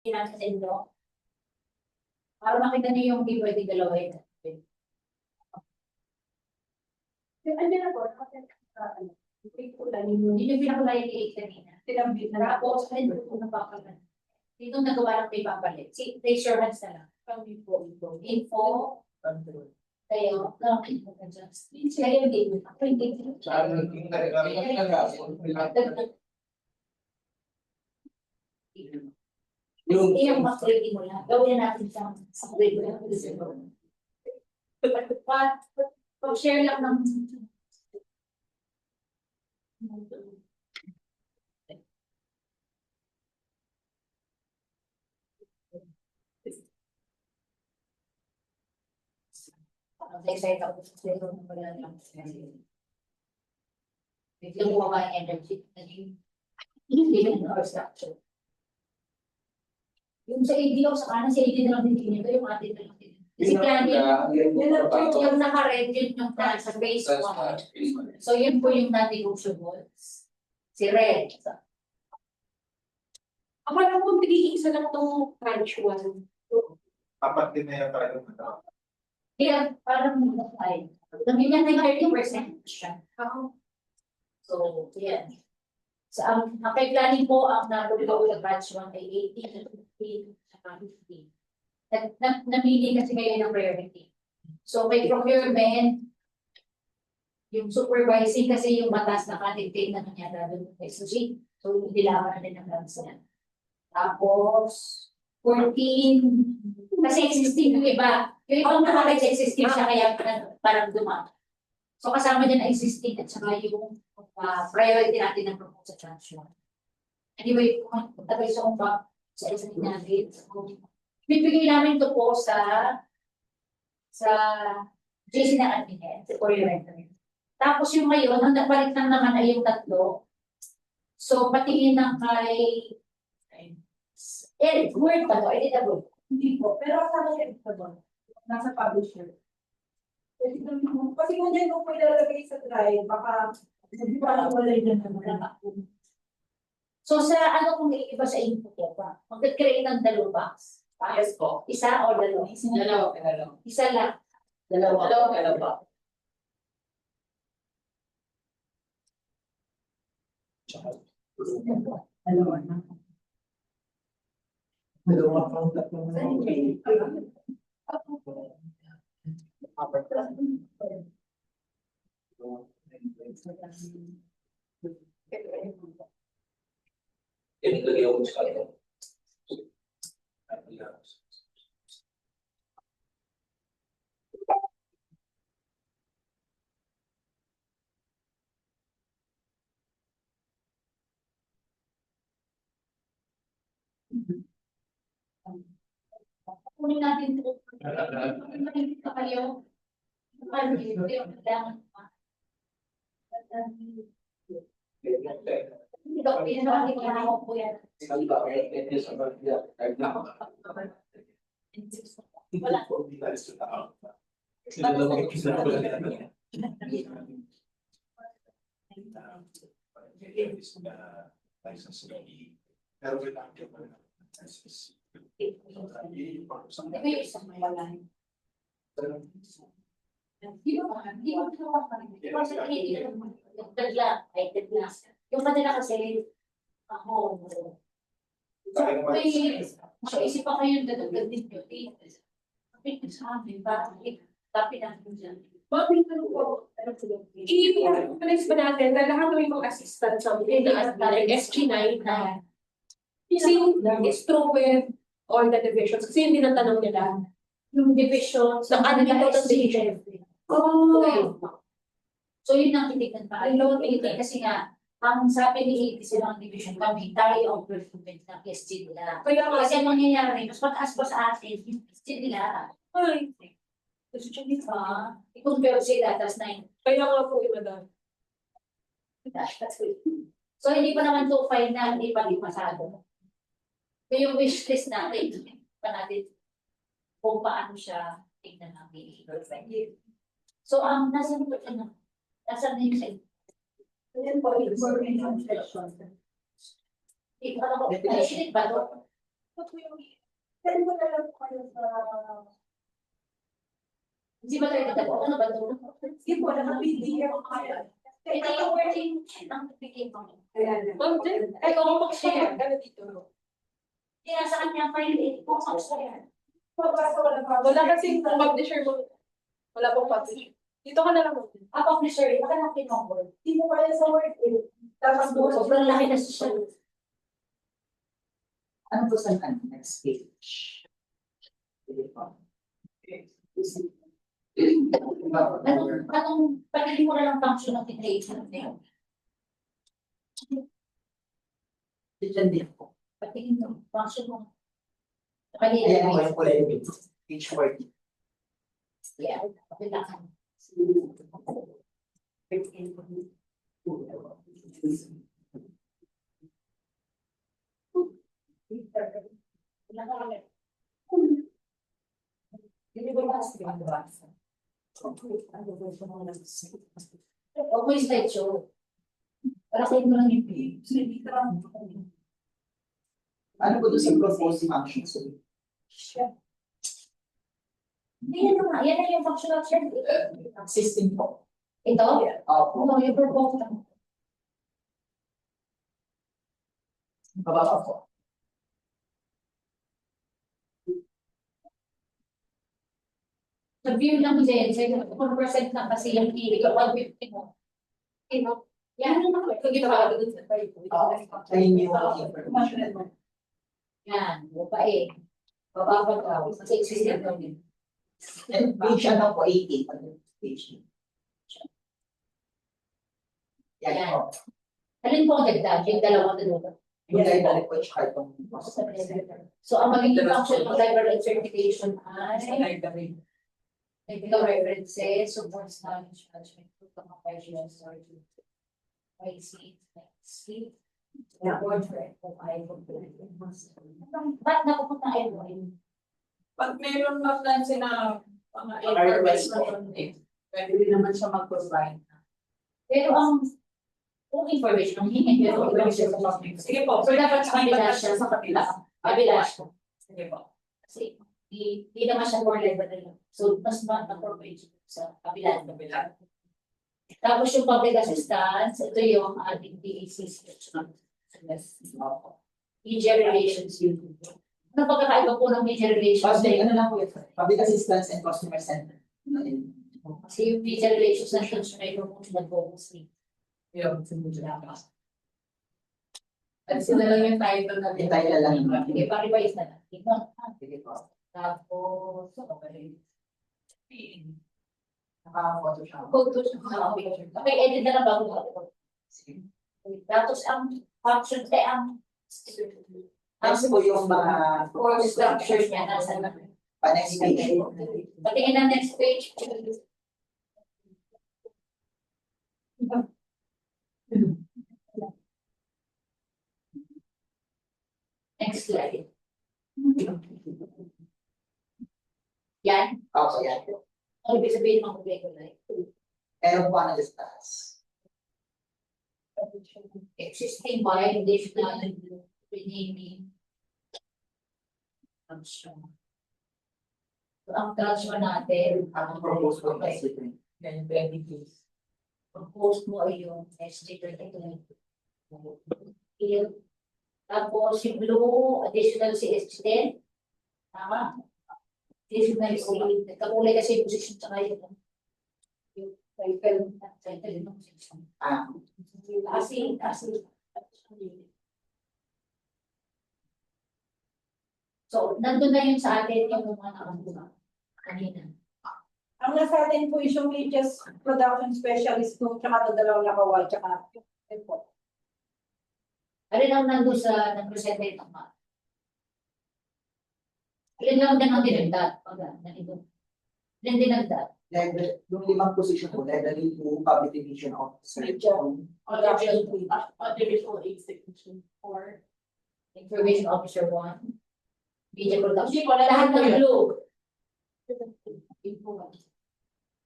Pinasa sa inyo. Para makita niyo yung hindi pwede dalawin. Ano na po? Hindi yung pinakulay ni kanina. Tapos, ayun po napakalan. Dito nagawa ng may papalit. See, raise your hands na lang. Info. Kayo. Kayo din. Ako hindi. Yung mas ready mo lang. Gawin natin sa grade mo. Pag-share lang ng excited ako sa zero ng wala lang. Biglang bumaba yung energy. Naging our structure. Yung sa ADO, sa kanan, sa AD na lang din ito, yung atin na lang din. Kasi yung naka-red yun yung sa base 1. So yun po yung non-negotiables. Si red. Ako lang kung isa lang itong tranche 1. Apat din na yan tayo. Kaya parang mag-apply. Nagigyan na 30% siya. So, yan. So, ang planning po, ang natuloy sa batch 1 ay 18, 15, 15. Namili kasi kayo ng priority. So, may procurement, yung supervising kasi yung batas na kandidating na kanya doon sa SG. So, dilawan na din ang plans niya. Tapos, 14, kasi existing yung iba. Yung ibang nakalagay sa existing siya kaya parang dumami. So kasama niya na existing at saka yung priority natin ng proposal transfer. Anyway, punta kayo sa umpag sa existing natin. Bibigay namin ito po sa JC na admin for your reference. Tapos yung ngayon, ang napalit lang naman ay yung tatlo. So patingin ng kay Word pa to, editable. Hindi po, pero sa akin editable. Nasa publisher. Kasi kung dyan kung pwede lagay sa drive, baka hindi pa wala dyan na So sa ano kung iiba sa input ko pa? Mag-create ng dalawang box. Yes po. Isa o dalawa? Dalawa. Isa lang. Dalawa. dalawa na. Dalawa pang tatlong na. Ito yung sekali. Kunin natin ito. Kunin pa kayo. Ito yung kailangan pa. Hindi ko pinanawa ko na ako po yan. Wala. Ito yung isang wala. Hindi mo ginawa pa rin. Yung tagla, ay tagla. Yung kanila kasi, ako, may makaisip pa kayo dadagdag din yun. Kapit na sa amin, bakit? Tapi natin dyan. Bakit i-recognize ba natin na lahat ng mga assistant sa SG9 na extrovert or the divisions? Kasi hindi natanong nila. Yung division, Ng ano nito sa division. So yun ang titignan pa. Ano titignan kasi nga, ang sabi ni Iti silang division, kami tayo ang performance ng SG nila. Kasi ang nangyayari, mas mataas pa sa atin, yung SG nila. Ay, I-compare sila, tapos 9. kaya nga po iba. So hindi pa naman to final, hindi pa rin masado. So yung wish list natin, pa natin kung paano siya tignan natin. So ang nasa ano, nasa din sa Ayan po, information session. ito ba to? Ito po yung, send ko na lang po kayo sa, Hindi ba tayo nagtabo? Ano ba ito? hindi po, naka-PDF kayo. Ito yung working ng bigay mo. Ayan. Ay, kung mag-share. Dito. Hindi nasa kanya file eh. Kung mag-share. Wala kasi kung mag-share mo. Wala pong publish. Dito ka na lang. Ako, sir, baka na pinongol. Hindi mo kaya sa Word eh. Tapos doon. Sobrang laki na siya. Ano po sa next page? Anong pagiging mo na lang function ng titration na yun? Diyan din po. Pagiging mo, function mo. Ayan po yung kulay yung page 40. Yeah, kailangan. Hindi ba mas pinag-basa? Huwag mo yung slideshow. Para kayo mo lang yung page. Ano po doon sa proposed functions? Hindi yan naman. Yan na yung functional check. Existing po. Ito? Opo. No, yung proposed lang. Bababa po. Sa view lang din, sa 1% na kasi yung key, ikaw 150 mo. Yan ang nakikita ko dun sa tayo. Ayun yung information. Yan, buka eh. Bababa ka, kasi existing lang din. And page ano po, 80. Page. Yan po. Alin po ang dagdag? Yung dalawang dalawa. Yung library po, tsaka itong So, ang magiging function ng library certification ay technical references, supports knowledge management, communication, storage, IC, board for FOI, ba't napupunta FOI? Pag meron na lang sila mga information, pwede rin naman siya mag-provide. Pero kung information, ang hingin, pero information sa public. Sige po. So, dapat sa kabila siya, sa kabila. Kabila siya. Sige po. Kasi, di naman siya for library. So, mas ma-appropriate sa kabila. Tapos yung public assistance, ito yung ating DAC section. Media relations yun. Ano pagkakaiba po ng media relations? Kasi ano lang po yun, public assistance and customer center. Kasi yung media relations na siya ay promotion ng focus ni. Yun. At sila lang yung title na Yung title lang. Okay, pa-revise na lang. Sige po. Tapos, okay. Naka-photoshop. Okay, edit na lang bago ako. Sige. Tapos ang function ang Next po yung mga core structure niya nasa next page. patingin ang next page. Next slide. Yan. Opo, yan. Ano ibig sabihin ng regular? Meron po ano sa taas. Existing by additional renaming. So, ang transfer natin, Ang propose po kasi ito. Ganyan, 20 days. propose mo ay yung SD32. Tapos yung blue, additional CSD. Tama. Additional CSD. Kakulay kasi yung position sa kayo. Yung title ng position. Kasi. So, nandun na yun sa atin yung mga nakabuka kanina. Ang nasa atin po is yung media's production specialist po, tsaka ito dalawang nakawal, tsaka yun po. Alin ang nandun sa nag-present ito ma? Alin lang din ang dinagdag? Alin dinagdag? Yung limang position po, library to public division officer. Audiovisual aid technician or Information Officer 1. Media Production. Lahat ng blue.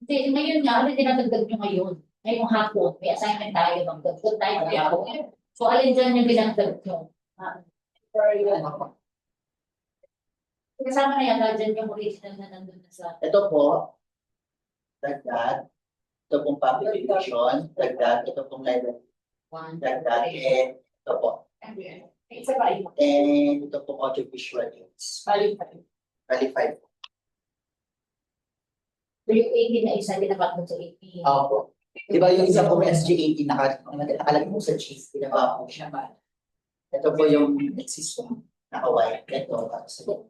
Hindi, ngayon nga, alin dinadagdag nyo ngayon? Ngayong hapon, may assignment tayo, magdagdag tayo ng hapon. So, alin dyan yung dinagdag nyo? Ano po? Kasama na yata dyan yung original na nandun na sa... Ito po, dagdag. Ito pong public edition, dagdag. Ito pong library, One, dagdag. And ito po. Isa pa rin. And ito pong audiovisual aids. Balik pa rin. Bali 5. So yung 18 na isa, dinapat mo sa 18. Opo. Di ba yung isa po SG-18 nakalagay po sa cheese, ginawa po siya. Ito po yung existing naka-white. Ito, tapos ito.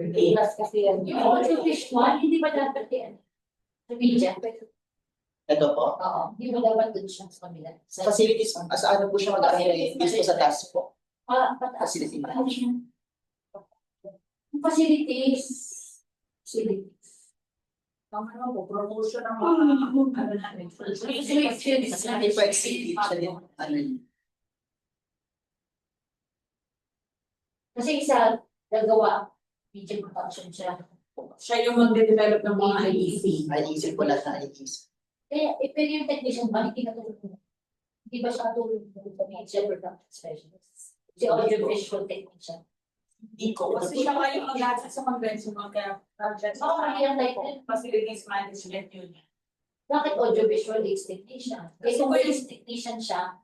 Plus kasi yan. Yung audio-fish one, hindi ba dapat yan? Sa media? Ito po. Oo. Hindi ba dapat dun siya sa kabila? Sa facilities, as ano po siya mag-aaral dito sa task po. Pataas. Facility Ano siya? Facilities. Facilities. Ano po, promotion ng mga ano namin. Hindi po exceed siya din. Ano yun? Kasi isa, gagawa, media production siya. Siya yung magde-develop ng mga IEC. Ay, isip ko lahat na IEC. Kaya, pero yung technician ba, hindi katulog mo? Hindi ba siya katulog mo sa media production specialist? Si audio-visual technician. Hindi ko. Kasi siya nga yung mag-access sa conventional kaya project. Oo, yung title. Facilities management yun. Bakit audio-visual aids technician? Kasi kung aids technician siya,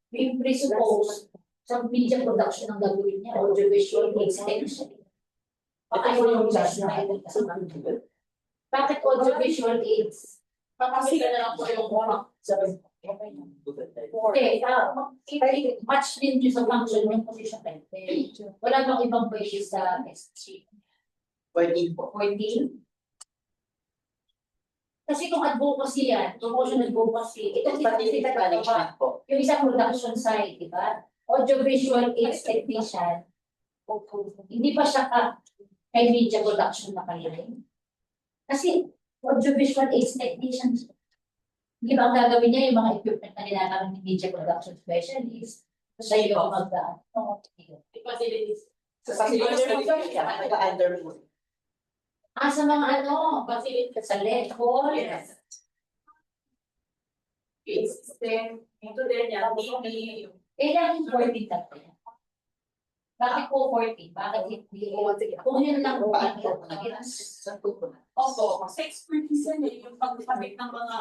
may presuppose sa media production ang gagawin niya, audio-visual aids technician. Baka yung bakit audio-visual aids? Kasi na lang po yung mga Okay, match din yung sa function yung position type. Wala bang ibang pwede sa SG? 14 po. 14? Kasi kung advocacy yan, promotion advocacy, ito Facility management po. yung isang production side, di ba? Audiovisual aids technician, hindi pa siya kay media production na kailangan. Kasi audiovisual aids technician, hindi ba ang gagawin niya yung mga equipment na nilalagay ng media production specialist? Siya yung facilities. Sa facilities management siya, nag-under po. sa mga facility sa level. Yes. System, ito din yan, TV, Kailangan 14 tatlo. Bakit po 14? Bakit hindi? Kung yun lang po, Saan po po? Opo, kasi expertise yan eh, yung pagkakabit ng mga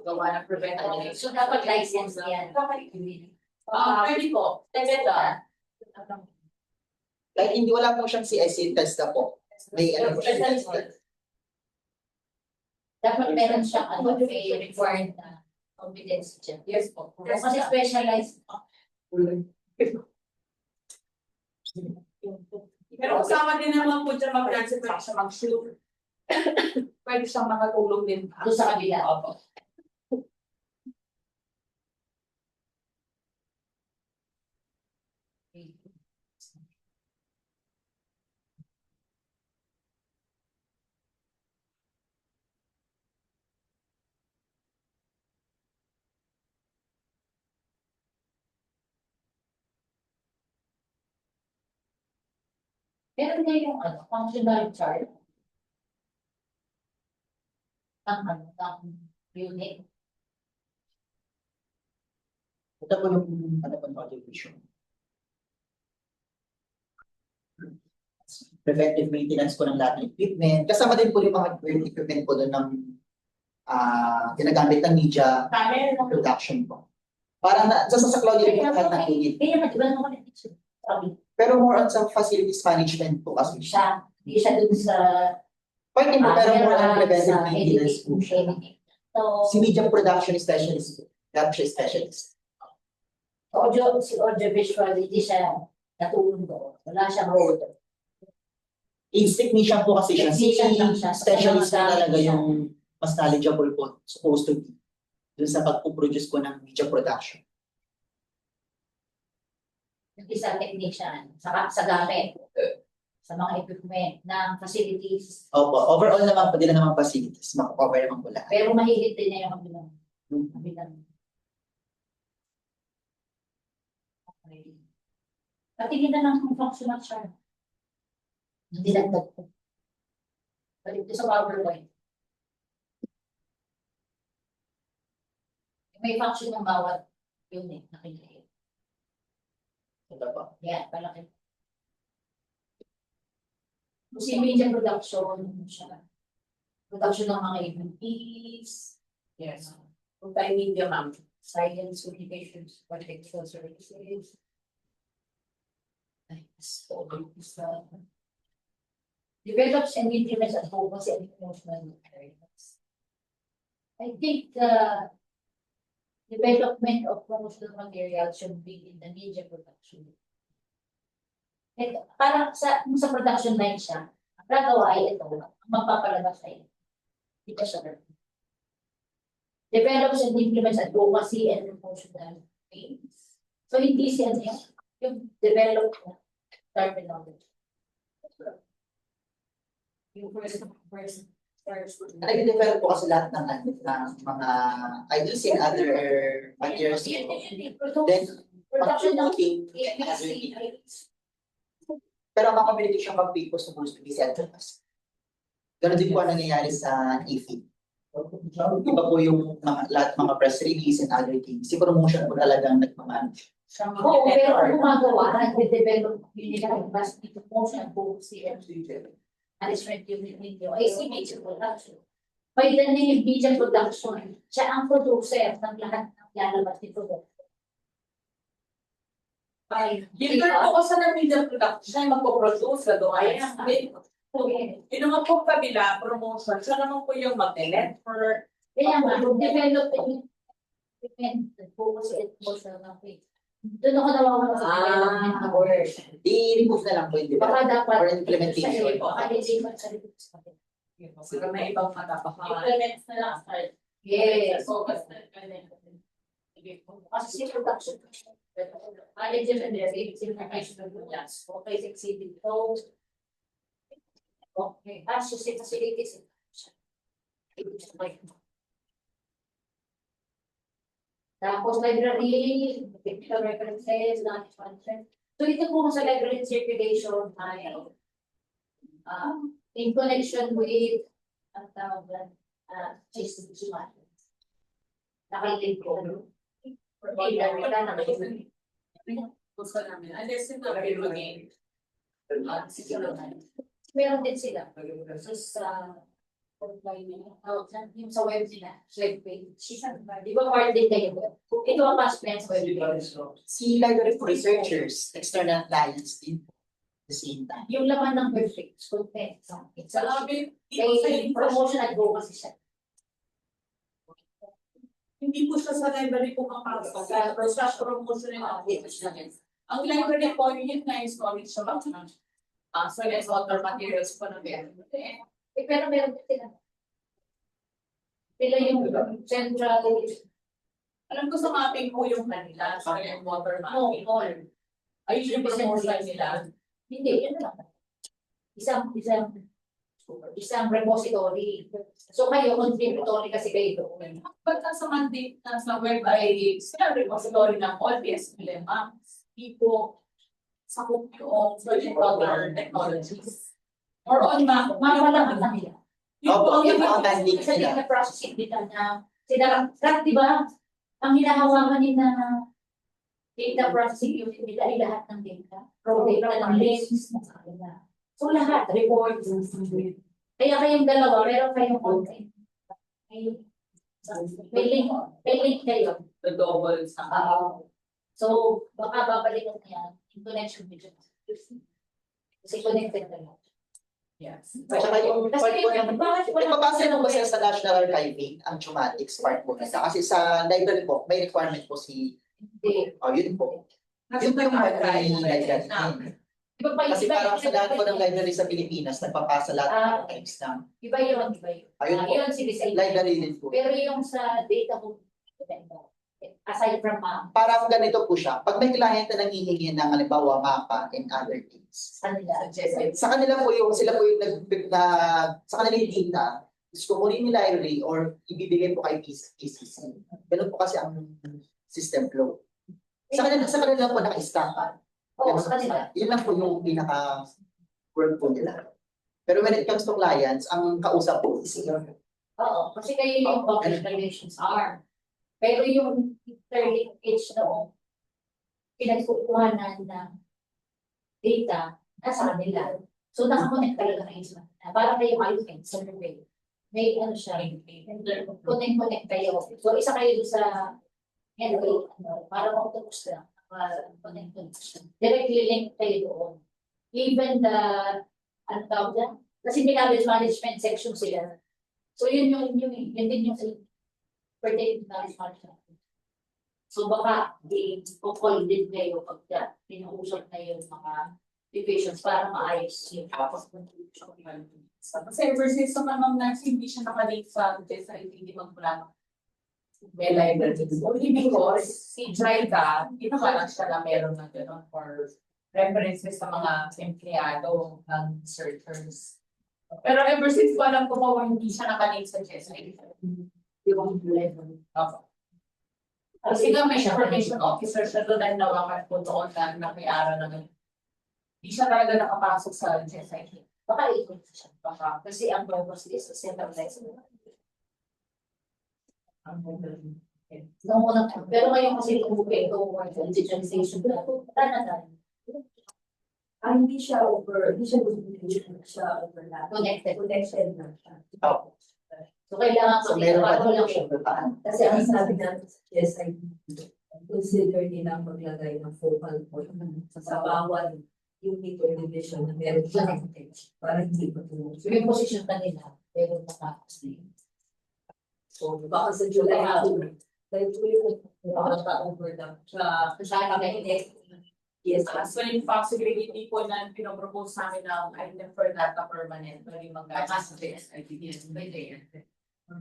gawa ng preventative. So dapat license yan. Pwede po, dependa. Kahit hindi wala po siyang CSA test na po. May ano po siya. Dapat meron siyang may required na competence dyan. Yes po. Kasi specialized. Pero kasama din naman po dyan mag-transfer siya mag-shoot. Pwede siyang makatulong din. Doon sa kabila. Opo. Meron niya yung functional chart. Ng unit. Ito po yung ano po ng audiovisual. Preventive maintenance po ng lahat ng equipment. Kasama din po yung mga equipment po doon ng ginagamit ng media production po. Para na, sa cloud din po lahat ng unit. Kaya diba naman ito? Sabi, Pero more on sa facilities management po kasi siya. hindi siya dun sa Pwede po pero more on preventive sa maintenance po siya. So, Si media production specialist po. Dapat siya specialist. audiovisual, hindi siya natulong doon. Wala siyang role doon. AIDS technician po kasi siya. Si Technician lang siya. specialist na talaga Siya. yung mas knowledgeable po supposed to be dun sa pag-produce po ng media production. Hindi sa technician, sa gamit, sa mga equipment, ng facilities. Opo, overall naman po din naman facilities. Makakover naman po lahat. Pero mahilig din niya yung kabilang. Okay. Patingin na lang kung functional siya. Hindi dagdag ko. Balik ko sa PowerPoint. May function ng bawat unit na kinahit. Yan, malaki. Kasi media production, siya. Production ng mga EVPs, Yes. Multimedia ma'am. science communications, contextual services. Ay, so, develops and implements advocacy and promotional areas. I think the development of promotional material should be in the media production. At parang kung sa production line siya, ang gagawa ay ito, ang mapapalabas ay ito siya. Develops and implements advocacy and promotional aims. So hindi siya yung develop na terminology. Yung first. Nag-develop po kasi lahat ng mga ideas and other materials. Then, Production ng pag-promoting and other things. Pero ang mga communication pag people supposed to be centralized. Ganun din po ang nangyayari sa EFI. Iba po yung lahat mga press release and other things. Si promotion po talagang nagmamanage. Oo, pero ang gumagawa, nag-develop yun nila yung best promotion and policy and management unit ninyo ay si media production. By the name media production, siya ang producer ng lahat ng lalabas nito. Yung po sa ng media production, siya yung magpo-produce, gagawa yan. Yun naman po kabila, promotion, siya naman po yung mag-network. Kaya nga, develop and focus and promotion ng faith. Doon ako nawawala sa development ng words. I-remove na lang po yung Baka development dapat or implementation. baka hindi man sa Sila may ibang matapakangan. Implements na lang start. Yes. Focus na implement. Kasi si production. Management and simplification of units. Okay, succeeding those. Okay, as you say, facilities. Tapos library, picture references, non-function. So ito po sa library circulation ay in connection with ang tawag na GST. Nakalink ko. Gusto namin. Unless yung na-review again. Meron din sila. So sa yung sa web nila, web page. Di ba part din kayo? Ito ang past tense web page. Si library for researchers, external clients din po. At the same time. Yung laman ng web page, content. It's a Sabi, may promotion advocacy siya. hindi po siya sa library pumapasok. Pero sa promotion and advocacy. Ang library po, yun na yung storage sa mga so let's author materials po na meron. Pero meron din sila. Sila yung central, Alam ko sa mapping po yung kanila, sa yung water no, mapping. all. Ayun yung promotion nila. Hindi, yun na lang. Isang repository. So kayo, contributory kasi kayo doon. Pagka sa mandate na sa web ay sila repository ng all PS dilemma, tipo sa yung project other technologies. Or on map, Mamalang ang nila. Opo, yung mga mga banding Kasi nila. na processing nila na sila, di ba? Ang hinahawakan nila na data processing unit nila ay lahat ng data. Raw data ng links na sa kanila. So lahat, reports. Kaya kayong dalawa, meron kayong content. May link kayo. The double sa So, baka babalikan niya in connection with you. Kasi connected na lang. yes. At saka yung part po ng bakit wala nagpapasa po sa National Archiving, ang Chumatics part po nila. Kasi sa library po, may requirement po Hindi. yun po. Nasa Yun po yung part na library. library. Iba pa Kasi parang sa lahat po ng library sa Pilipinas, nagpapasa lahat ng archives ng Iba yun, iba yun. Ayun po. Yun si Design. library din po. Pero yung sa data mo, aside from Parang ganito po siya. Pag may client na nangihingi ng halimbawa mapa and other things, kanila. sa kanila po yung, sila po yung sa kanila yung data, is kukunin yung library or ibibigay po kay PCC. Ganun po kasi ang system flow. Sa kanila po naka-stack. Oo, sa kanila. Yun lang po yung pinaka-work po nila. Pero when it comes to clients, ang kausap po is Oo, kasi kayo yung public relations arm. Pero yung interlinkage noong pinagkukuhanan na data, nasa kanila. So, nakakonect talaga kayo sa kanila. Para kayo kayo sa survey. May ano siya, connect kayo. So, isa kayo doon sa para makatapos na. Connect siya. Directly link kayo doon. Even the, ano tawag dyan? Kasi may knowledge management section sila. So, yun din yung pertaining to knowledge management. So, baka i-call din kayo pag pinuusap na yung mga divisions para maayos yung Kasi ever since naman hindi siya nakalink sa hindi magmula may library. Only because si Jaida, ginawa lang siya na meron na gano'n for references sa mga empleyado ng searchers. Pero ever since ko alam ko hindi siya nakalink sa GSID. yung level. Kasi nga may information officer siya doon ay nawakan po doon na nakayara na hindi siya talaga nakapasok sa GSID. Baka ikot siya. Baka. Kasi ang purpose is to centralize. Noong unang time. Pero ngayon kasi ito digitalization na tayo. Hindi siya overlap. Connected na siya. So kailangan So meron pa lang din siya paano. Kasi ang sabi natin sa GSID, consider nilang maglagay ng focal point sa bawat unit or division na meron siya para hindi pa So yung position kanila, pero nakakos na yun. So, baka sa July dahil baka ka-overlap siya. Sa akin Yes, So in fact, hindi po na pinopropose sa amin na item for data permanent, pwede mag-gas sa GSID. Pwede yan.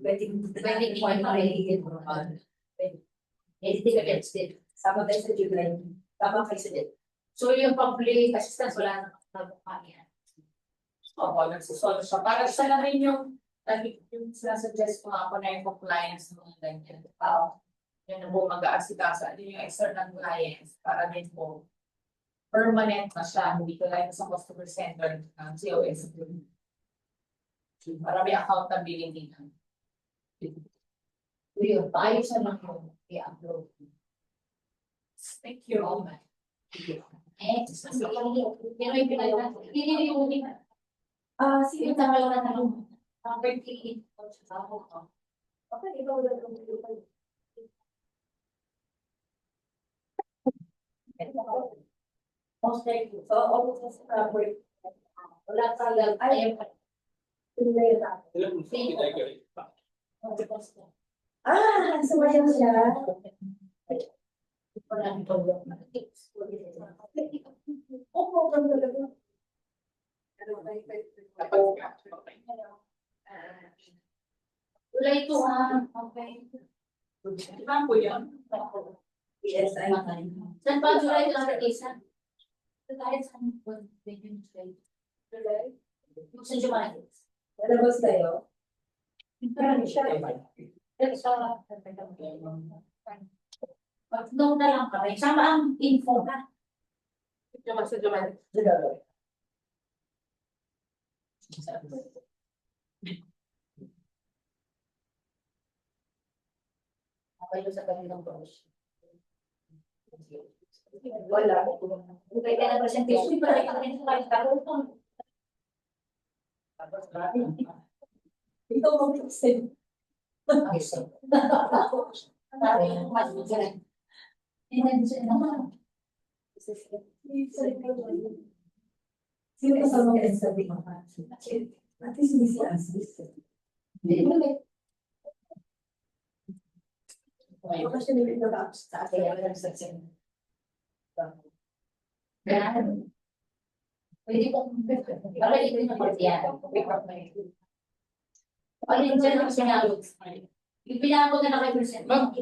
pwede editing din. Sama tayo sa July. Tama kayo sa date. So yung public assistance, wala na nagpapakita yan. Oo, nagsusolve siya. Para siya na rin yung sinasuggest ko ako na yung compliance ng ganyan. Yun na po mag-aasitasa. Yun yung external clients para din po permanent na siya. Hindi ko like sa customer center ng COS. Para may accountability na. So yun, paayos na lang yung i-upload. Thank you. Pero yung pinag- hindi yung Sige. yung tama lang na lang. Ang pagkikiit ko sa ako. Okay, ikaw wala kang most likely. So, all of us are work. Wala talaga. Ayaw pa. Sumayaw siya. Wala nang problem. Wala ito okay. Di ba po yun? Yes, I Saan pa July ito sa isa? Kahit saan po, pwede yung July. Yung sa July. Nalabas tayo. Pag-note na lang kami. Sama ang info ka. Okay sa kanilang boss. Wala. Kaya ka na presentation, pero ikaw rin sa kanilang Ikaw mag-extend. Sino kasama ka sa sabi mo? At least hindi si Asis. Baka siya nilip na ba sa akin? Pwede kong para ito yung partiyan. Alin dyan ang sinabot? Yung pinako na nakapresent. Ma'am,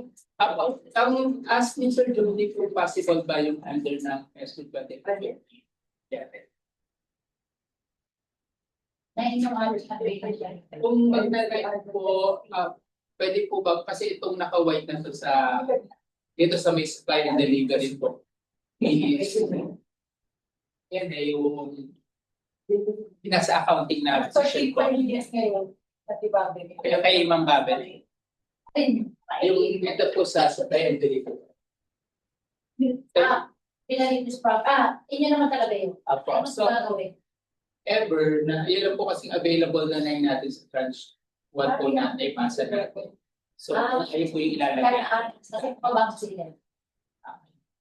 ang ask ni Sir Judy kung possible ba yung under ng SB budget? Yeah. Na inyong alos na pwede. Kung magdagay po, pwede po ba, kasi itong naka-white na to sa, dito sa may supply and delivery po. Is, yan eh, yung nasa accounting na position po. Kaya kay Ma'am Babel. Yung ito po sa supply and delivery. Pinalit nyo sa inyo naman talaga yun. Apo. Ano So, ba gagawin? ever na yun lang po kasing available na lang natin sa tranche 1 po na naipasa natin. So, ayun po yung ilalagay. Kaya kasi pabang sila.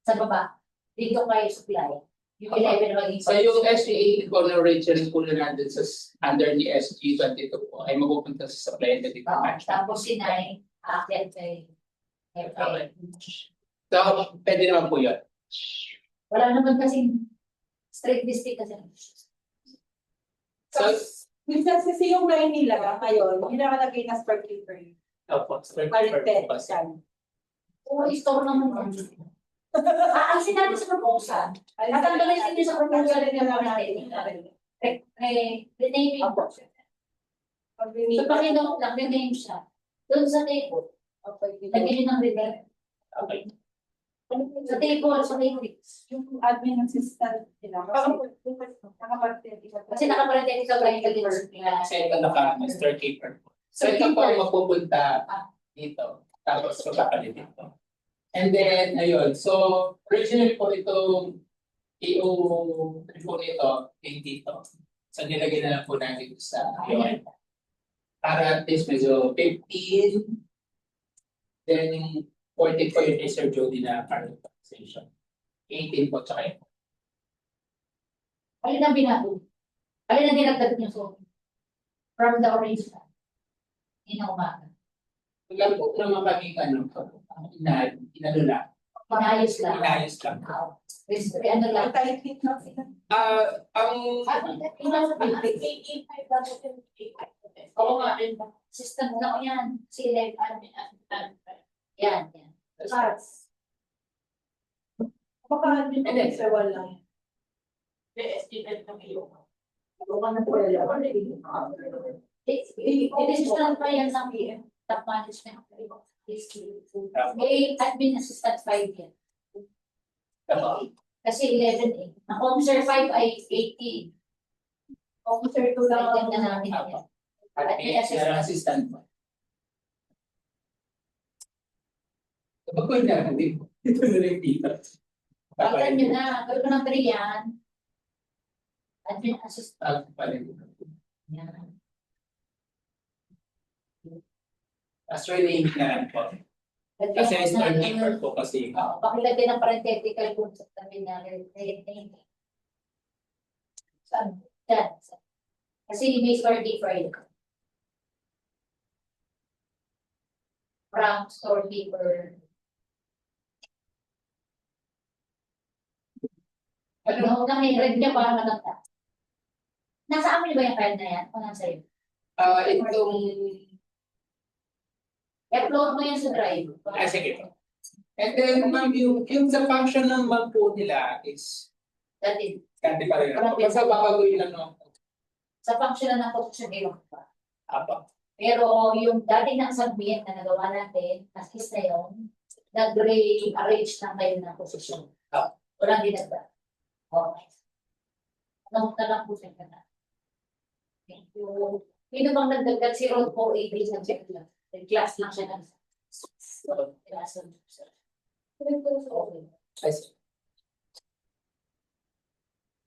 Sa baba. Dito kayo supply. Yung 11 na maging So yung SGA Honorarium po na nandun sa under ni SG22 po ay mapupunta sa supply and delivery management. Tapos si Nay, aakyat kay Okay. So, pwede naman po yun. wala naman kasing straight district kasi. So, Minsan kasi yung line nila ngayon, yung nakalagay na square keeper. opo, start Paritet. po kasi. Oo, store naman yan. Alisin natin sa proposal. Tatanggalin niyo sa proposal rin naman natin. Renaming. So, pakinote lang, rename siya. Doon sa table. Lagyan niyo ng rename. Okay. Sa table, sa matrix. Yung admin assistant nila. Kasi nakaparate sa blind delivery. Kasi ito naka-master keeper po. So ito po ang mapupunta dito. Tapos magkakalit dito. And then, ayun. So, originally po itong EO po nito, yung dito. So, nilagay na lang po natin sa yun. Para at least medyo 15. Then, yung 14 po yung Sir Jody na current taxation. 18 po, tsaka yun. Alin ang binago? Alin ang dinagdag niyo so? From the original. Yun ang umaga. Lang po naman kami inano lang. Inayos lang. Inayos lang. Ano lang. Ang Oo nga. System na yan. Sila yan. Yan. Baka hindi ko sa wala. I-decision pa yan ng top management. May admin assistant 5 yan. Kasi 11 eh. Ang officer 5 ay 18. Officer 2 lang ang na namin yan. admin assistant mo. Kapag ko na din, ito na lang dito. Pagkat nyo na, gawin ko ng 3 yan. Admin assistant. Yan. As renaming na lang po. Kasi start keeper po kasi. Pakilagay ng parenthetical kung sa tabi na renaming. Saan? Yan. Kasi may store keeper. From storekeeper. Ano na may red niya para matanda. Nasa amin ba yung file na yan? O nasa iyo? Itong, I-upload mo yan sa drive. sige po. And then, ma'am, yung sa function naman po nila is, That is, kandi pa rin. Basta babagoyin lang no. sa function na ng position ilang pa. Apa. Pero yung dati ng submit na nagawa natin, as is na yun, nag-rearrange na kayo ng position. Walang dinagdag. Okay. Ano na lang po sa na. Thank you. Sino bang nagdagdag si Rod po 80 subject lang? Class lang siya ng class lang siya. Okay.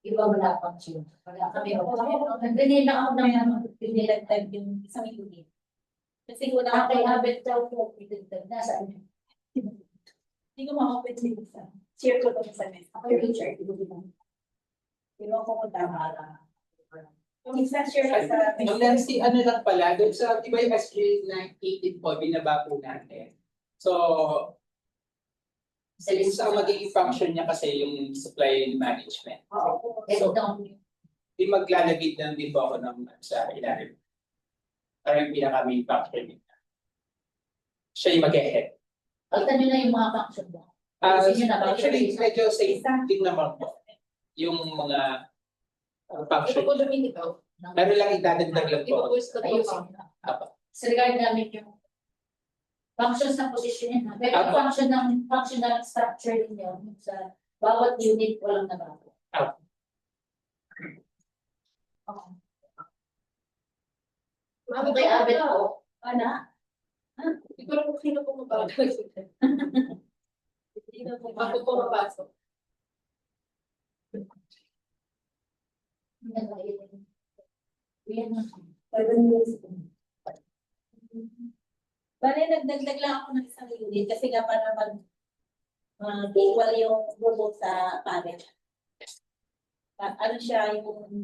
Iba wala pang siya. Wala kami. Nag-rename lang ako ng pinilang time yung isang unit. Kasi wala kay habit daw po pinagdag na sa ano. Hindi ko makapit dito sa share ko to sa net. Ako yung teacher. Pero ako kung tama lang. Yung isa share ko sa Ang si ano lang pala, doon sa, di ba yung SG 18 po, binaba po natin. So, sa magiging function niya kasi yung supply management. Oo. So, Ito. di maglalagay lang din po ako ng sa ilalim. Para yung pinaka-main function niya. Siya yung mag-head. Pagtan nyo na yung mga function mo. Kasi yun na, Actually, medyo safe din naman po. Yung mga function. Ito ko lumin ikaw. Pero lang idadagdag lang po. Ayusin. Apa. Sa regard namin yung functions ng position niya. Pero yung functional structure niyo sa bawat unit walang nabago. Apa. Okay. Mami kay Abet po. Ana? Ito lang kung sino po mabagal. Ako po mapasok. Bale, nagdagdag lang ako ng isang unit kasi nga para equal yung robot sa panel. Ano siya yung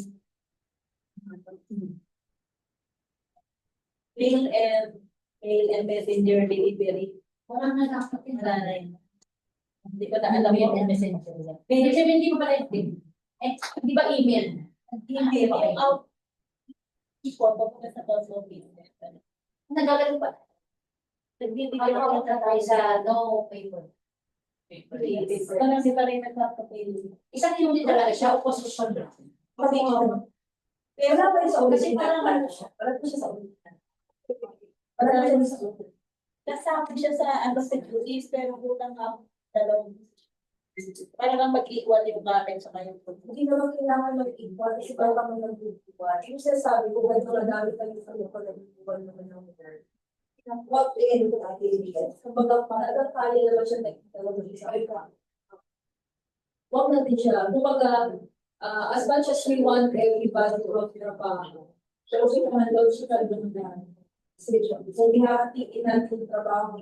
mail and messenger delivery. Wala na dapat yun. Wala na yun. Hindi ko na alam mo. Hindi sabihin, hindi ko pala yun. Eh, di ba email? Hindi mo out. Ipon mo sa post office. Nagagano pa. Nagbibigay ako tayo sa no paper. Kasi pa rin nagpapapil. Isang unit talaga siya, opposition lang. Kasi pero wala pa rin sa ulit. Kasi parang ano siya. Parang siya sa ulit. Parang siya sa ulit. Kasama siya sa ano securities pero kulang ako dalawang. Parang ang mag-equal yung gamit sa kanyang product. Hindi naman kailangan mag-equal kasi parang kami nag-equal. Yung sinasabi ko, ganito na gamit tayo sa mga nag-equal naman ng word. What in the idea? Kumbaga, parang kaya naman siya nag-equal sa ika. Huwag natin siya. Kumbaga, as much as we want everybody to work in our trabaho, pero si Kamandol siya talagang na. So, hinahatiin natin yung trabaho.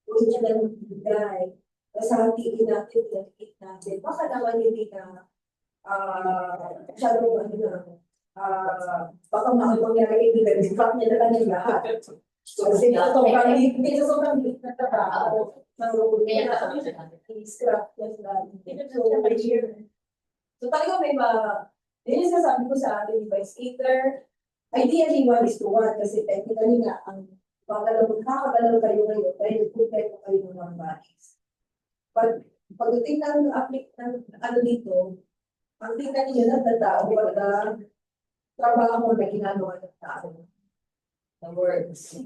Kung siya lang bigay. Kasi hatiin natin, pinagkit natin. Baka naman hindi na, masyadong ano na, baka mangyari ibigay. In fact, niya na lang yung lahat. Kasi hindi sa sobrang lit na trabaho. Scrap, yes, so talaga may yun yung sasabi ko sa atin, vice skater, ideally 1:1 kasi technically nga, ang kakagalaw kayo ngayon, dahil prepare ko kayo ng mga bodies. Pagdating ng ano dito, ang tingnan niyo na tao, wala trabaho na ginagawa ng tao. The words.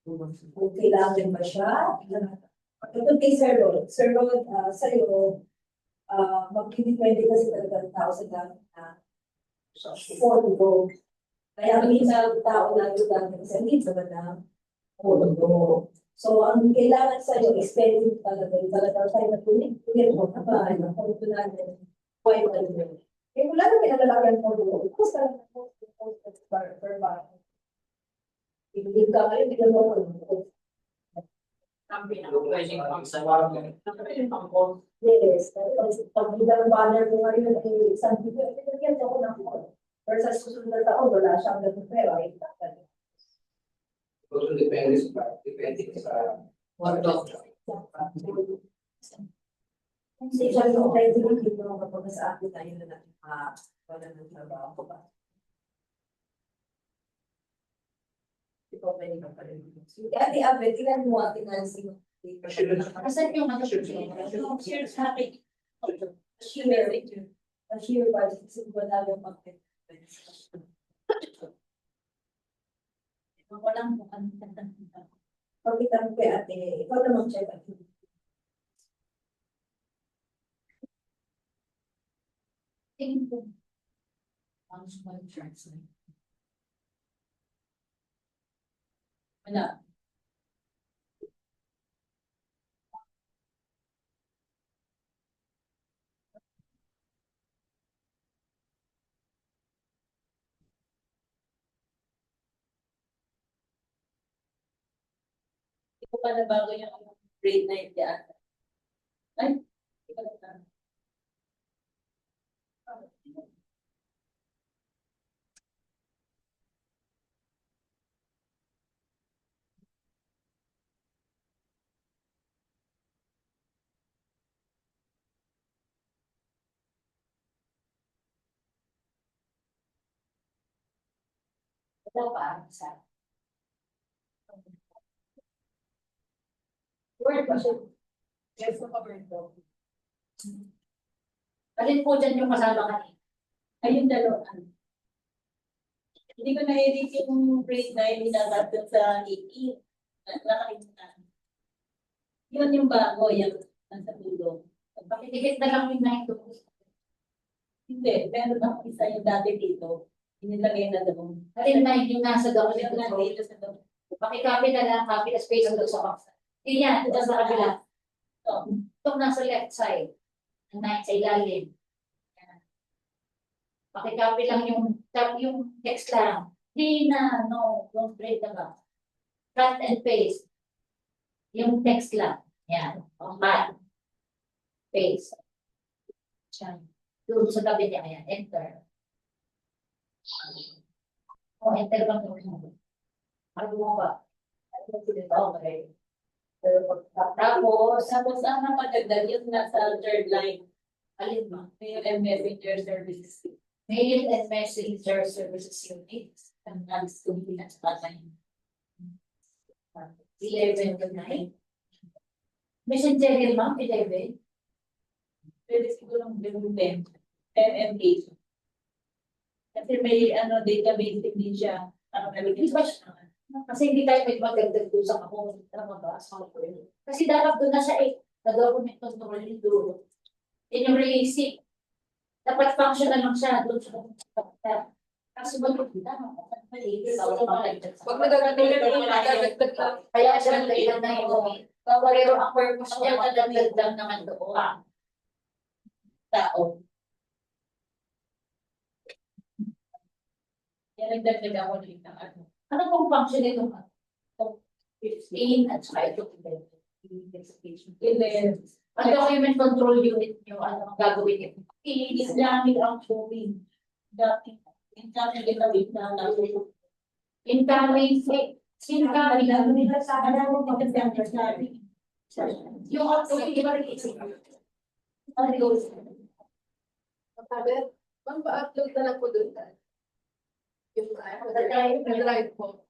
Kung kailangan ba siya? Ito kay Sir Rod. Sir Rod, sa'yo, magkikipwede kasi talaga ng tao sa gamit na for to go. Kaya minsan tao na ito dami kasi hindi naman na for to go. So, ang kailangan sa'yo, experience talaga. Yung talaga tayo na tuloy mo na ba? For to natin. Why ba yun? Eh, wala na kinalalagyan for to go. Because talaga per bar. Hindi ka kayo, hindi ka mo Ang pinaka-pwedeng pagsawa mo. yes, pag biglang banner mo ngayon ay isang video, pinagyan ako ng call. Pero sa susunod na taon, wala siyang ganun pera. Also depende sa what doctor. Kasi siya yung tayo dito kapag sa atin tayo na natin wala ng trabaho ko ba? Ikaw pa rin ka pa rin. Ate Abel, ilan mo ating nansing? Asan yung ano siya? Share sa akin. Share ba? Kasi wala yung pag-pit. Walang kung ano tanda. Pagkita mo kay ate, ikaw naman check at Tingin ko. Ang small translate. wala. Hindi ko pa nabago yung grade 9 dyan. Ay, hindi ko na. Wala pa isa. Word ba siya? Yes, covered daw. Alin po dyan yung kasama kanina? Ayun dalawa. Hindi ko na-edit yung grade 9 nilabas sa 18. Nakalimutan. Yun yung bago, yung nasa tulong. Pakidikit na lang yung 9 to. Hindi, meron ako isa yung dati dito. Inilagay na doon. Alin 9 yung nasa doon. Yung nandito sa doon. Pakicopy na lang, copy the space doon sa box. Yan, ito sa kabila. Ito. Itong nasa left side. Ang 9 sa ilalim. Yan. Pakicopy lang yung text lang. Di na, no, don't read na ba? Cut and paste. Yung text lang. Yan. Cut. Paste. Yan. Doon sa gabi niya. Ayan. Enter. O, enter lang mo. Ano mo ba? Okay. Tapos, Ang napadagdag yung nasa third line, alin ba? mail and messenger services. Mail and messenger services unit. Ang nais ko hindi na sa line. 11 to 9. Messenger yun, ma'am, 11. Pwede siguro ng 10 and 8. Kasi may database din siya. Di ba siya? Kasi hindi tayo may magdagdag doon sa ako. Kasi dapat doon na siya na government control yung duro. In yung releasing, dapat functional lang siya doon sa kasi magkakita mo. Pag nagagagdag lang. Kaya siya nagdagdag na yung pero ang purpose niya nagdagdag naman doon. Tao. Kaya nagdagdag ako dito ng ano. Ano pong function nito? 15 at saka ito 11. Ang document control unit nyo, ano ang gagawin niyo? Islamic ang showing. Incoming ginawin na natin. Incoming, incoming, yung outgoing, di ba rin isip? Pang-upload na lang po doon. Yung drive po.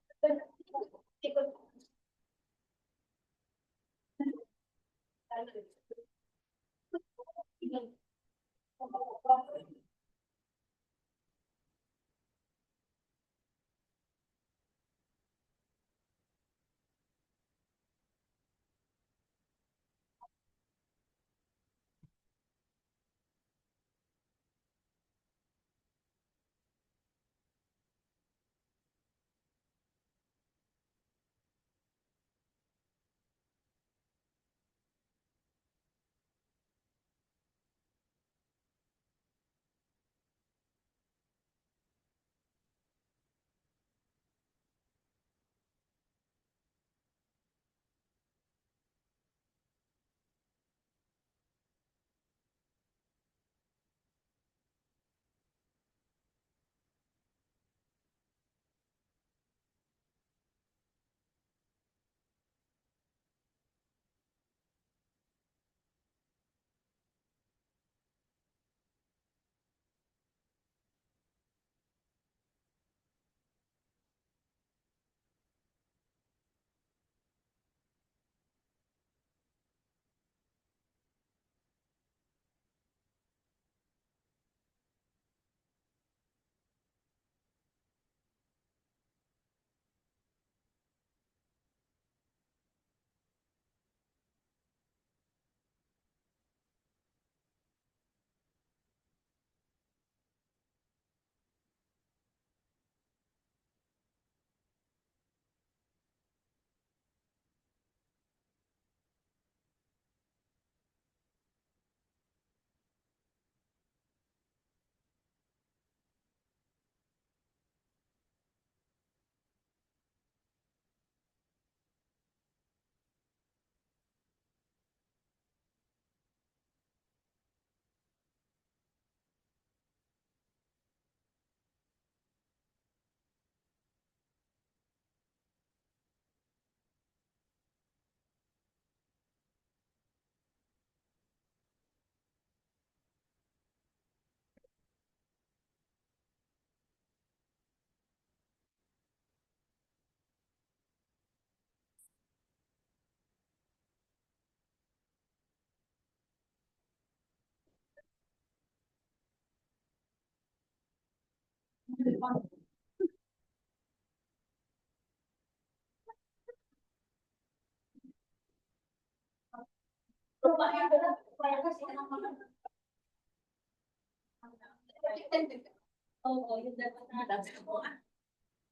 Oo, yung dapat natin.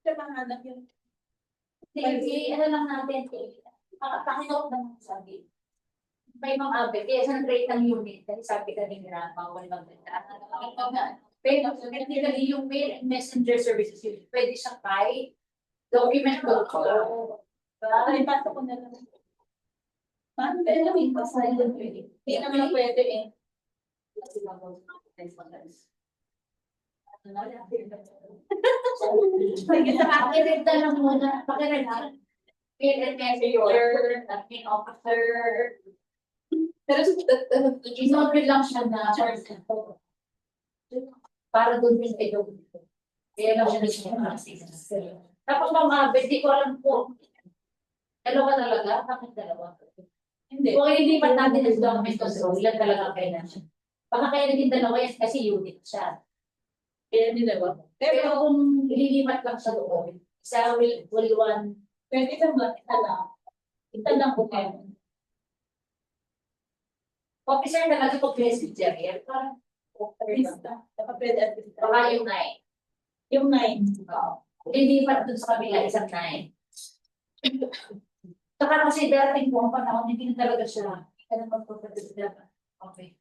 Siya mahanap yun. Sige, ano lang natin, pakinote lang sabi. May mga abe, kaya sa nag-rate ng unit, kasi sabi kanina, bawal magdala. Pero technically yung mail and messenger services yun, pwede siya kay document control. Ay, pasok ko na lang. Paano ba yung pasay yun? Hindi naman pwede eh. Pakirenta lang muna, pakirenta. Mail and messenger, admin officer. Pero Inopen lang siya na para doon din kayo. Kaya lang siya nagsisimula. Tapos mga hindi ko alam po. Dalawa talaga? Bakit dalawa? hindi. Kung ililipat natin ang document control, ilan talaga kayo na siya? Baka kaya naging dalawa yan kasi unit siya. Kaya nila ba? Pero kung ililipat lang siya doon, isa will one. Pwede ka ba? Ita lang. Ita lang po kayo. Officer talaga po messenger yan. Parang Lista. Baka pwede at lista. baka yung 9. Yung 9. Lilipat dun sa kabila isang 9. Saka kasi darating po ang panahon, hindi na talaga siya. Kaya naman po okay.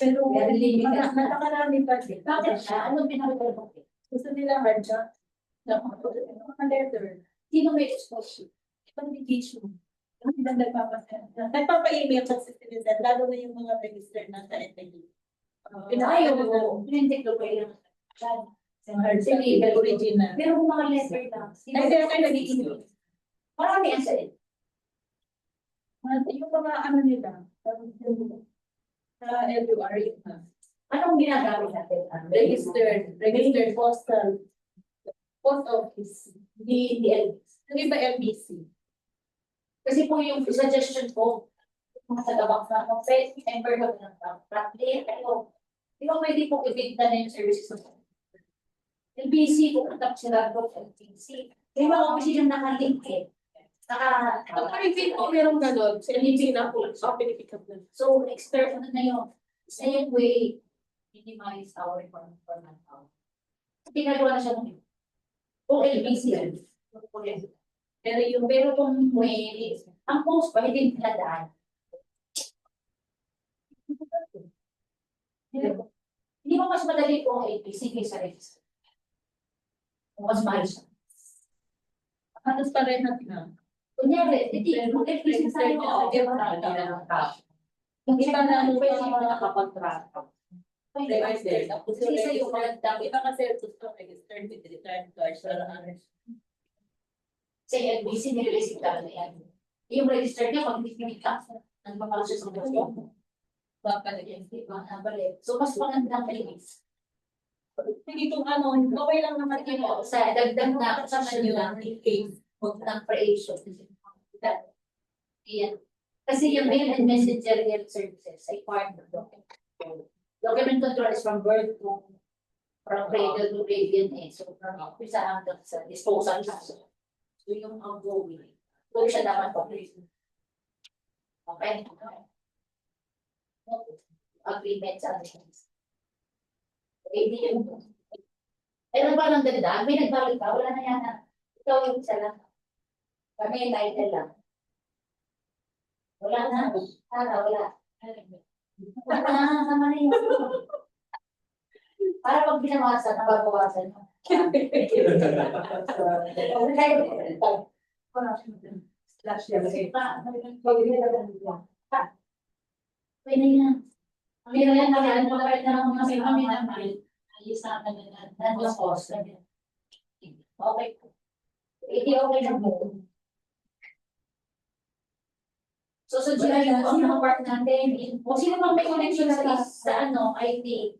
Pero Very limited. natakarami pa din. Bakit siya? Anong pinakita? Gusto nila hard job. Mga letter. Sino may exposure? Communication. Ang ganda nagpapasaya. Nagpapa-email sa citizen, lalo na yung mga registered na sa NTD. Ayaw mo. Hindi ko pa yung Sige, original. pero kung mga letter lang. Ay, kaya kayo nag-i-email. Marami ang sa Yung mga ano nila, sa LUR yun na. anong ginagamit natin? Registered postal, post office, Di LBC. hindi ba LBC? Kasi po yung suggestion ko, mga tagabak na, pwede member ko ng practice, pero di ba pwede po ibigta na yung services ng LBC, pupunta ko sila doon sa LBC. Kaya mga opisina nakalink eh. Pag-private po meron ganon, sa LBC na po, so pinipick up na. So, expert na yung same way, minimize our requirement for manpower. Pinagawa na siya ng kung LBC yan. Pero kung may, ang post pa, hindi pinadaan. Hindi ba mas madali po ang LBC kaysa register? Mas mahal siya. Halos parehat na. Kunyari, hindi, kung LBC tayo, okay ba na? Hindi ba na pwede mo nakapag-track? Registered. Kasi sa'yo, magandang Iba kasi gusto registered with return card sa sa LBC, nire-receive ka na yan. Yung register niya, pag hindi ka, nagpapalo siya sa document. Babalik. So, mas magandang kainis. Sige kung ano, okay lang naman Sige yun. po, sa dagdag na Sa option lang, in case. huwag ng creation. Yan. Kasi yung mail and messenger services ay part of document. Document control is from birth to from cradle to grave yun eh. So, from office hanggang sa disposal siya. So, yung outgoing. Huwag siya dapat po. Okay? Agreement sa atin. Hindi yun. Ano ba lang ganda? May nagbalik ka, wala na yan. Ikaw yung isa lang. Kami, title lang. Wala na. Wala. Wala na, sama na yun. Para pag binawasan, nababawasan. Pwede yan. Meron yan, kaya ano kahit na lang kasi kami naman, ayos na kami na, nandun cost. Okay. Hindi okay na po. So, dyan yung mga part natin, kung sino mang may connection sa ano, IT,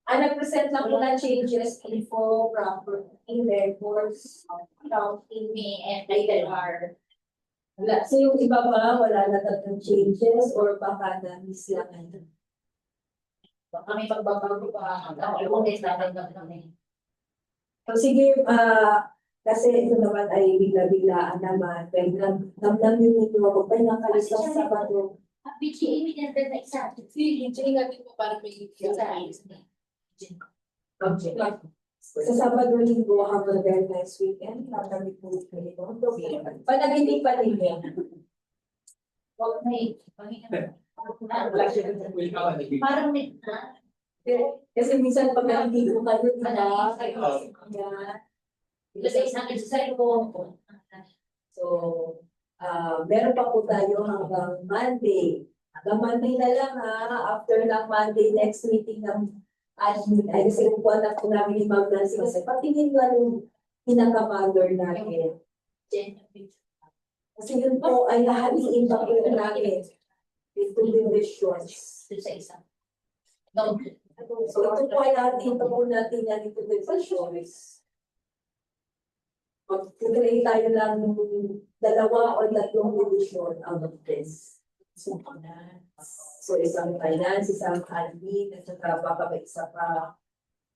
Nag-present lang po na changes info from in records, accounting me, and legal are. wala. So yung iba pa, wala na tatlong changes or baka na-miss lang. Kami pagbabago pa, kung natin kami. So sige, kasi ito naman ay bigla-biglaan naman. Pero namnam yung ninyo ako, ay nakalista sa Sabado. BGA, may nandun na isa. Sige, natin po para may Sa Sabado linggo, have a very nice weekend. Kami po kayo. Panaginip pa ninyo. Huwag may, parang may, Kasi minsan pag nandito kayo, di ba? Yeah. Kasi isang sa cellphone ko. So, meron pa po tayo hanggang Monday. Hanggang Monday na lang ha. After ng Monday, next meeting ng admin, ay kasi po na po namin ni Ma'am Nancy. Kasi patingin lang yung pinaka-mother natin. Kasi yun po ay hahatiin pa po namin. Into divisions. Doon sa isa. No. So ito po ay hahatiin pa po natin yan into divisions. Mag-create tayo lang ng 2 o 3 division out of this. So isang finance, isang admin, at saka baka may isa pa.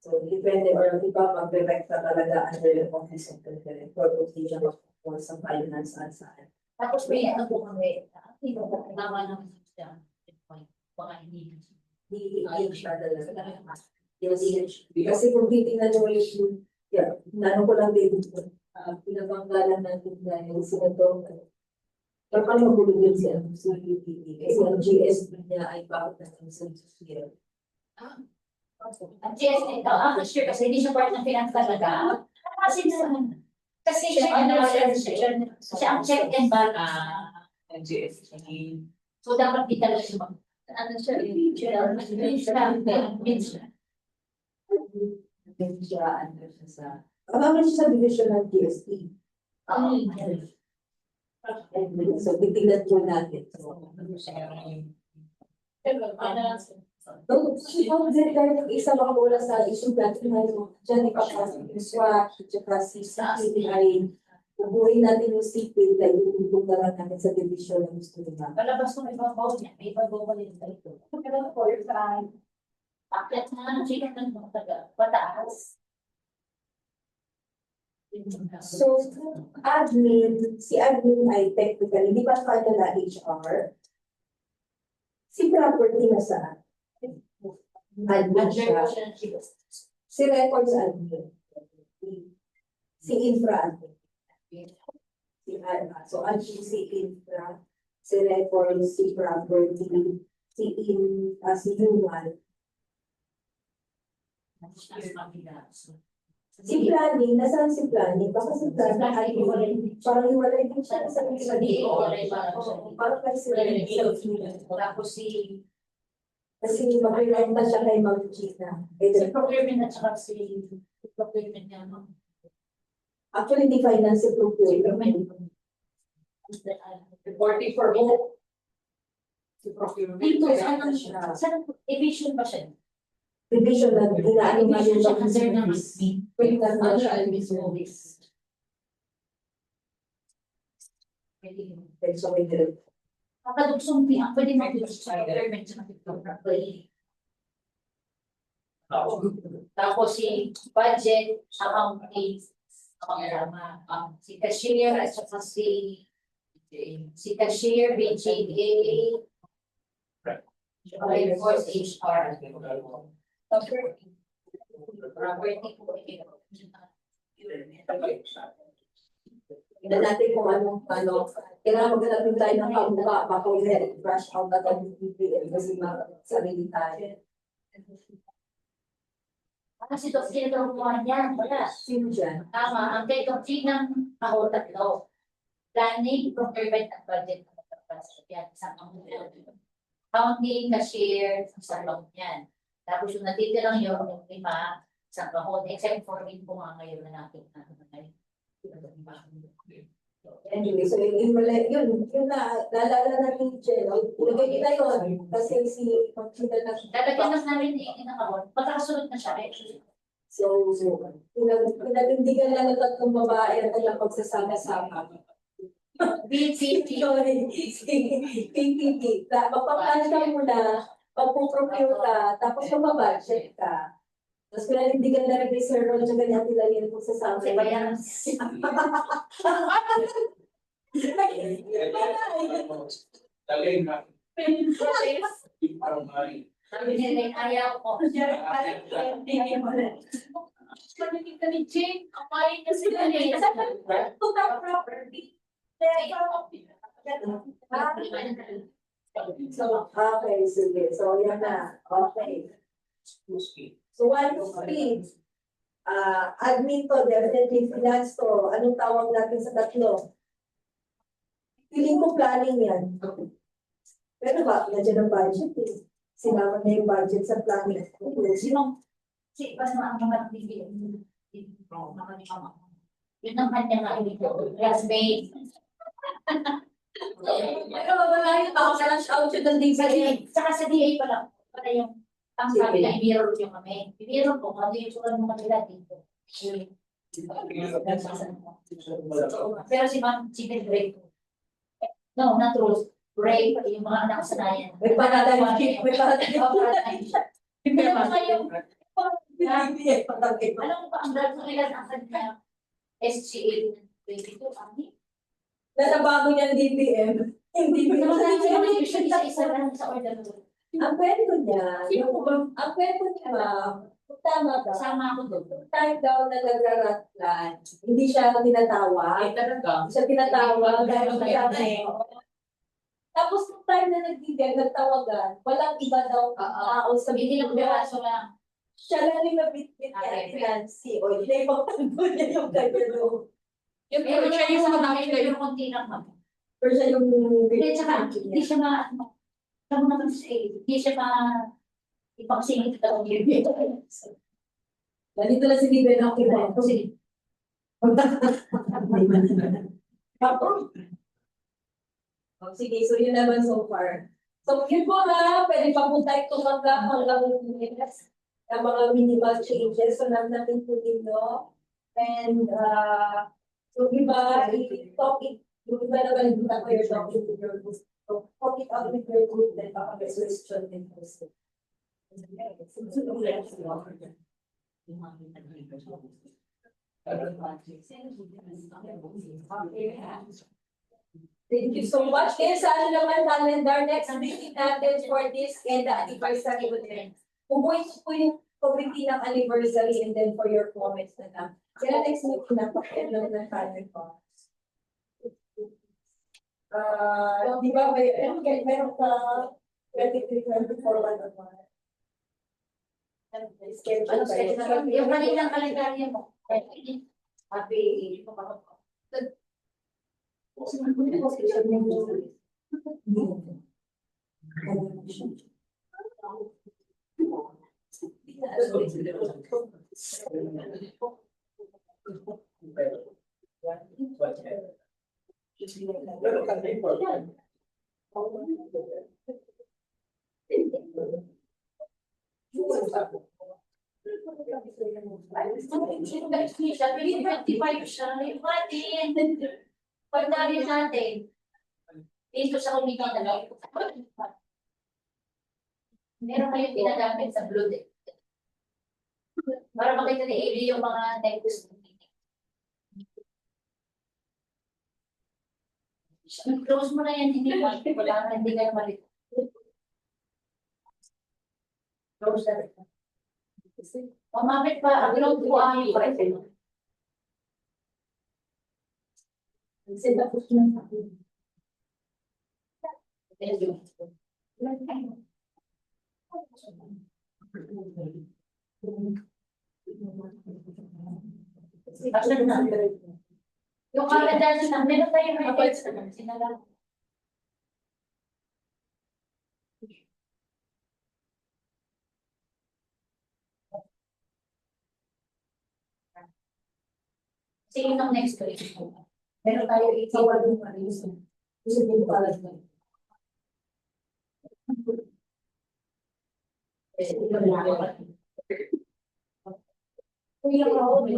So depende or iba mag-directa talaga under the office of the director kung hindi siya mag-support sa finance at saan. Tapos may ano po kami, hindi ko naman naman siya. Baka hindi. Hindi siya talaga. Yes, kasi kung titingnan mo yung, nano ko lang din, pinabanggalan natin dahil sila to, parang magulo din siya sa PPP. Kasi ang GSP niya ay bakit natin sa year. Ang GST, sure, kasi hindi siya part ng finance talaga. Kasi siya ang check and balance. Ang GST. So dapat di talaga siya ano siya, Ano siya sa division ng GSP? So, titignan po natin. Isa makawala sa issue natin na yung dyan ipapasok yung SWAT, tsaka si CPI, ubuhin natin yung CPI dahil yung na lang natin sa division ng gusto nila. Palabas ko may babaw niya, may babaw niya ito. Pero for time, akit na, chicken ng mga taga, pataas. So, si admin ay technically, di ba kanya na HR? Si property na sa admin siya. Si records admin. Si infra admin. So, admin si infra, si records, si property, si human. Si planning, nasaan si planning? Baka si planning ay parang iwalay din siya sa parang kasi sila Tapos si kasi mag-renta siya kay Ma'am Gina. procurement at saka si procurement niya. Actually, hindi finance si procurement. Reporting for who? Si procurement. Dito, saan division ba siya? Division na inaano nga yung siya concern ng Wait lang na siya. So, may direct. Pagkadugsong ang pwede mag-dugsong sa procurement sa tapos si budget, accounting, si cashier, at saka si cashier, BGA, of course, HR. Tignan natin kung ano, kailangan maghanapin tayo ng kamuka, baka ulit brush out na tayo ng BPM kasi sarili tayo. Kasi ito, sino kumuha niyan? Wala. Sino dyan? Tama, ang kay ng ako tatlo. Planning, procurement, at budget. Yan, isang accounting, cashier, isang lang yan. Tapos yung natitirang yung 5, isang kahon, except for in po nga ngayon na natin na ngayon. Anyway, so yun naalala natin dyan, ilagay kita yun, kasi si Conchita na siya. Lalagyan na namin yung kahon, pagkakasunod na siya. So, pinatindigan lang ng 3 babae at ang pagsasama-sama. BCT. Sorry, PPP. Magpaplano ka muna, pagpuprocure ka, tapos mababudget ka. Tapos pinanindigan na rin ni Sir Ron, tsaka niya nilagyan kung sasama. Kasi bayan. Galing na. Parang mali. Sabi nila, ayaw ko. Nakikita ni Jane, kapain na sila eh. So, okay, sige. So, yan na. Okay. So one is speed. Admin to, definitely finance to. Anong tawag natin sa tatlo? Feeling ko planning yan. Pero ba, nandiyan ang budget eh. Sinama na yung budget sa planning. Sino? Pas ang mga bibigyan. Yun ang kanya nga classmate. Pero wala yung tao sa lunch out yun ng DBA. Saka sa DA pa lang. Para yung ang sabi na i-mirror yung kami. I-mirror ko kung ano yung sulat mo kanila dito. Pero si Ma'am, chicken break. No, not rules. Break, yung mga anak sa nayan. May panatay shift, may panatay Pero ngayon, DBA, patagay pa. alam mo ba ang dahil ilan ang kanya SGA 22, ani? Natabago niya ng DBM. Hindi mo Usually isa lang sa order. ang kwento niya, ang kwento niya, tama ka. Kasama ako doon. Time daw na nag-rat plan, hindi siya tinatawag. Ay, talaga. Hindi siya tinatawag dahil madami. Tapos nung time na nagbibigay, nagtawagan, walang iba daw tao sa Hindi lang biraso lang. siya lang yung nabitbit niya Nancy. O, hindi magtanggol niya yung kanyang. Yung Pero siya yung mga nakita yung yung konti lang ma'am. Pero siya yung Hindi, tsaka, hindi siya alam mo naman siya hindi siya ipangsingit ka ng dito. Ganito lang si Biben ang kinuha. Sige. Oh, sige, so yun naman so far. So yun po ha, pwede pa po tayo tumanggap hanggang minutes ng mga minimal changes. So natin po dito. And so iba, i-talk it, yung iba naman yung ko your talking with your group. So talk it out with your group, then baka may solution din po. Thank you so much. Kaya sa ano naman calendar next meeting natin for this and the anniversary with them. Umuwi po yung committee ng anniversary and then for your comments na lang. Kaya next meeting na po ng calendar. Di ba meron ka 23, 24, 1 on 1. Ano schedule? Yung kaninang kalendaryo mo. Happy. Siya, 25 siya. Pagdali natin, dito sa committee na lang, meron kayong ginagamit sa Blue Deck. Para makita ni Eli yung mga next meeting. Close mo na yan, hindi kayo malit. Close na rin. Pamamit pa, upload po ang yung present. Sila po siya sa akin. Thank you. Action na. Yung calendar na, meron tayong may dates na sinala. Sige ng next week. Meron tayo 81 yung maris. Gusto din pala ito. Kuya ko,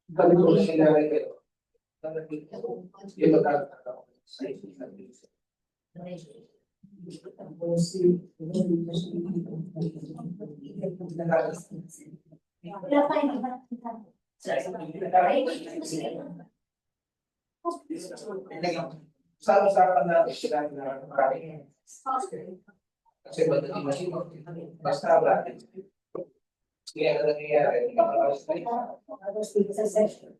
Balik ko sila rin kayo. Yung magkakaroon sa Wala pa yung iba. Sa usapan natin sila na marami. Kasi madaling basta bakit. Kaya na nangyayari. Sa session.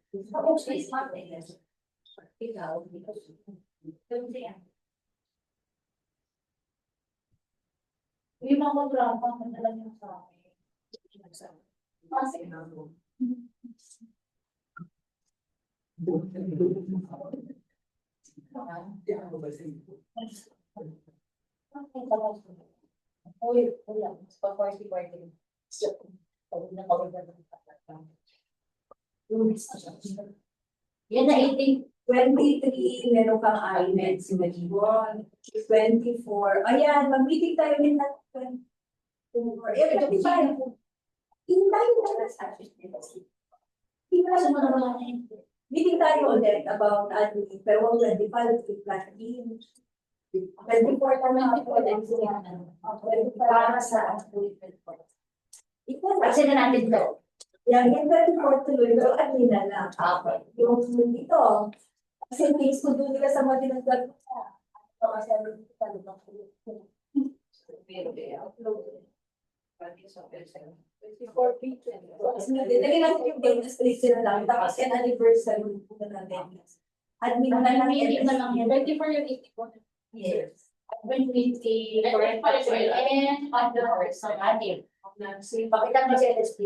Yung mga programa, madala niyo sa akin. Uy, wala. Pa-party. Yan na 18. 23, meron kang IMED si Malibon. 24, ayan, mag-meeting tayo din na 24. Eh, 25. Hintayin na lang sa action. Hindi mo na siya mga meeting tayo ulit about admin, pero 25, plan team. 24 ka na ako, para sa Kasi na natin to. yan, yung 24 tuloy, pero admin na lang. Yung dito, kasi things to do nila sa mga dinagdag ko sa kasi ano dito sa lubang Naging natin yung bonus list sila lang. Tapos yan anniversary na natin. Admin na lang Meeting na lang yan. 24 yung 84. Yes. When we see correct partial and under some admin. Pakita mo si LSP.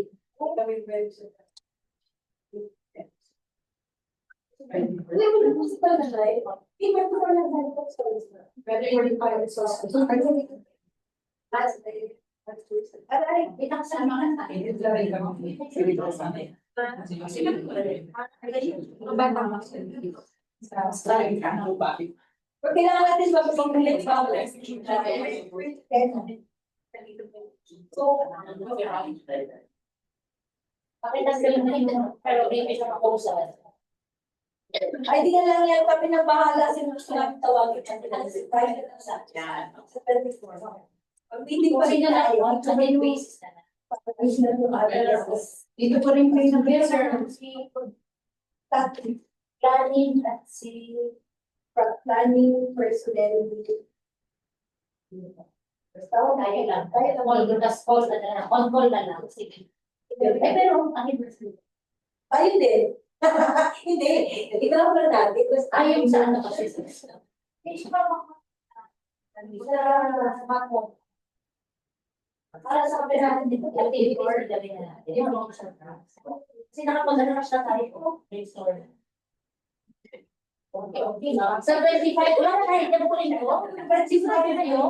Whether you're part of the social. That's the Aray, bitang sa mga natin. Pag kailangan natin mag-complete pa ako. Pakita sila na ito, pero hindi siya makusap. Ay, di na lang yan kami nang bahala. Sino gusto namin tawagin natin. Tayo na lang sa akin. Sa 34. Pag hindi pa rin Kasi na lang, on tayo, to the basis na na. dito pa rin kayo ng Sir, better. planning at si Planning, personnel, tayo lang. Call na lang. On call na lang. Sige. Pero, anniversary. ayun din. Hindi. Ito lang pala natin. Ayun sa ano kasi sa hindi siya pa sa mako. Para sa kapit natin dito, activity or dali na natin. Yung mga kasama. Kasi nakapagano na siya tayo. Brainstorm. Okay. Sa 25, wala na tayo. Diyan po rin ako. 25 na yun.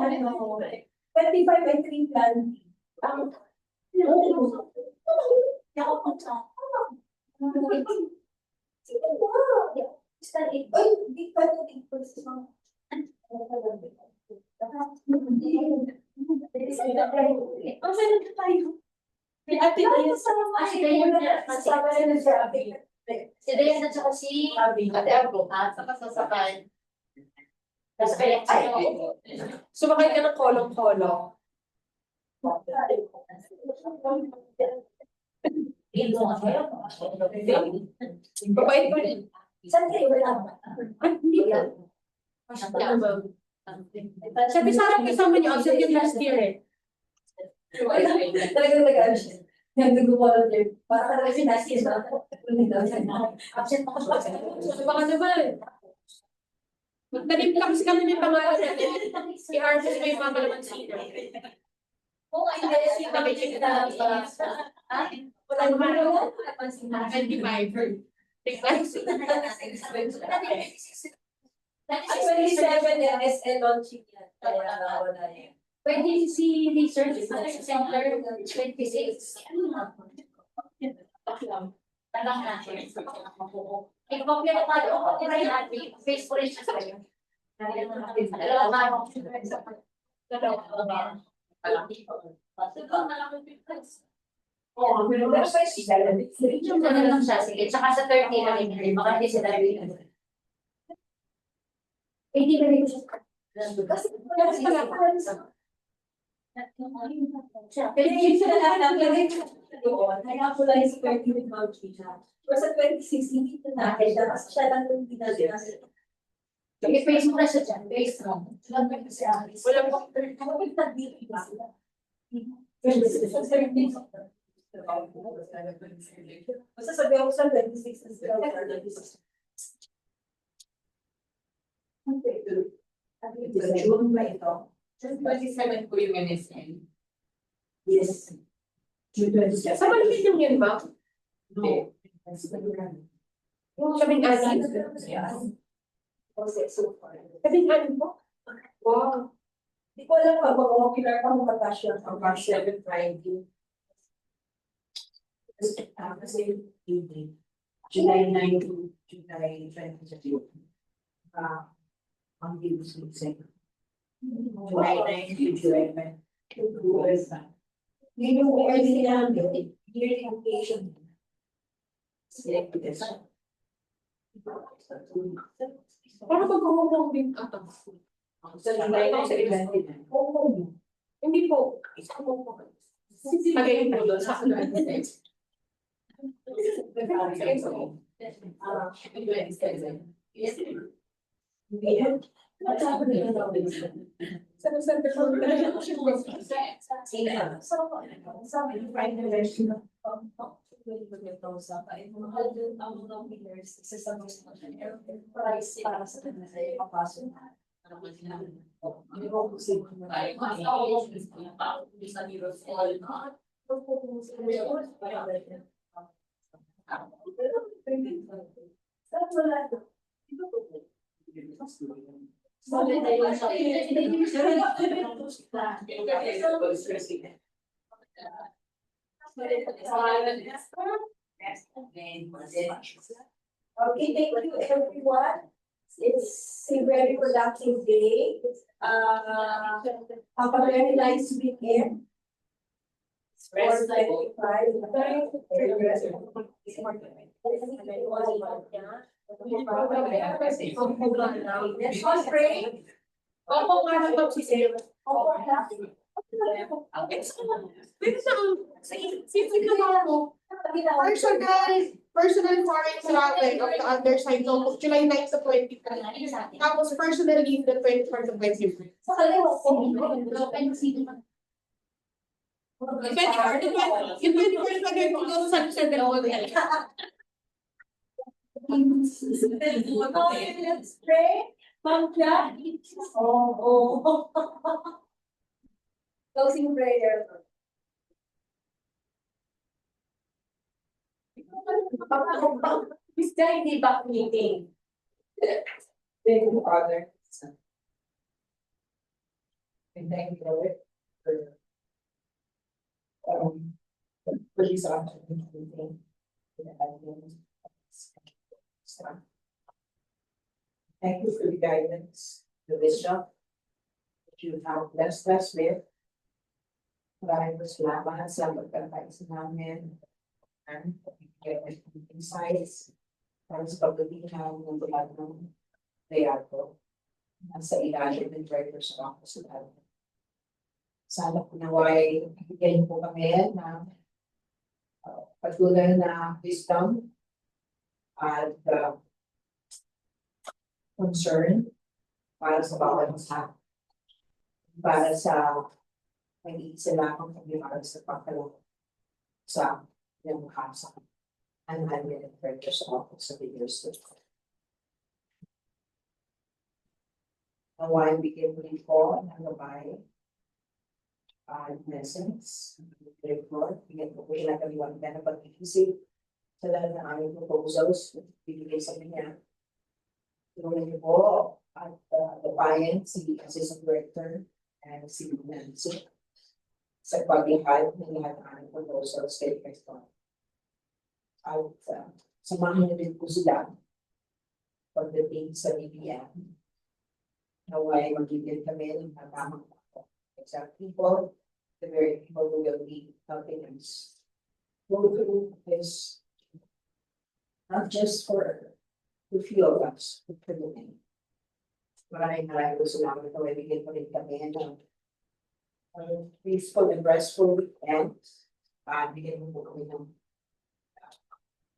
25 and 3 plan. Ako punta. Ay, di pa ito dito. Ate Dayan si Dayan at saka si Ate Abro. Saka sasakay. Tapos kaya Sumakay ka ng kolong-kolong. Babait pa rin. Saan kayo wala? Sabi sa akin kasama niyo, absent yung last year eh. Talagang nag-ano siya. Nag-volunteer. Para talaga sinasi sa absent ako sa So baka naman. Magtanim lang kasi kami ng pangalan natin. I-harvest mo yung mga kalamansi. kung ay ayos kami kita wala naman. 25. Actually, 7 NSL launching yan. Kaya wala yan. Pwede si research center 26. Talang natin. I-copy na tayo. Copyright natin. Facebook rin siya sa'yo. Oo, pero sa sila, Yung ganun lang siya, sige. Tsaka sa 30 lang yun, baka hindi sila rin. Hindi ba rin siya? kasi wala sila Pero yung sila nakalagay doon, kaya ko lang sa 20 with Mount Gina. Pero sa 26, hindi na natin, kasi siya lang yung pinagdala. i-face mo na siya dyan, face mo. Lang ba kasi Alice? Wala po, kapag nag-dito ba sila? Basta sabi ako sa 26 na sila. June ba ito? June 27 po yung NSN. Yes. June 27. Sa Malapit yung yan ba? Hindi. Yung labing-anim? Labing-anim po? Wow. Hindi ko alam pa kung okay lang pa makatas yun. Ang March 7 Friday. Kasi July 9 to July 22. Ang July 9 to July 10. Yun yung early namin, yearly vacation. Para mag-home din ka tapos. Sa July 9 sa event. Oo. Hindi po. Isang po po. Pagayin po doon sa Atlantis. Okay, thank you everyone. It's a very productive day. Have a very nice weekend. Rest like- Let's all pray. Opo, nga na po si Sarah. Personal foreign travel of the undersigned so July 9 to 20. Tapos personal leave the 24 to 25. Sa kaliwa ko. Yung 24 na ganito ko sa dalawa na. Okay, let's pray. Pangkla. Oh. Closing prayer. This guy hindi back meeting. Thank you, Father. And thank you, Lord, for this opportunity. Thank you for the guidance, the wisdom that you have blessed us with. Maraming salamat sa pagkakais namin and get insights para sa paglilinaw ng lahat ng teatro nasa ilalim ng driver's office natin. Sana po naway bigyan po kami ng patuloy na wisdom at concern para sa bawat isa. Para sa mag-iisa lamang pag-ibig sa pagkalaw sa yung kasa ang admin and purchase office sa years to come. Naway bigyan po rin po ng gabay lessons, report, bigyan po sila kaliwan na pag-iisip sa lahat ng aming proposals na bibigay sa kanya. Tulungan niyo po at babayan si Assistant Director and si Nancy sa paglihad ng lahat ng aming proposals kay Preston. At samahan niyo din po sila pagdating sa BBM. Naway magiging kami ng tamang exact people, the very people who will be helping us go through this. Not just for the few of us, but for the many. Maraming salamat na bigyan pa rin kami ng peaceful and restful weekend. Bigyan mo po kami ng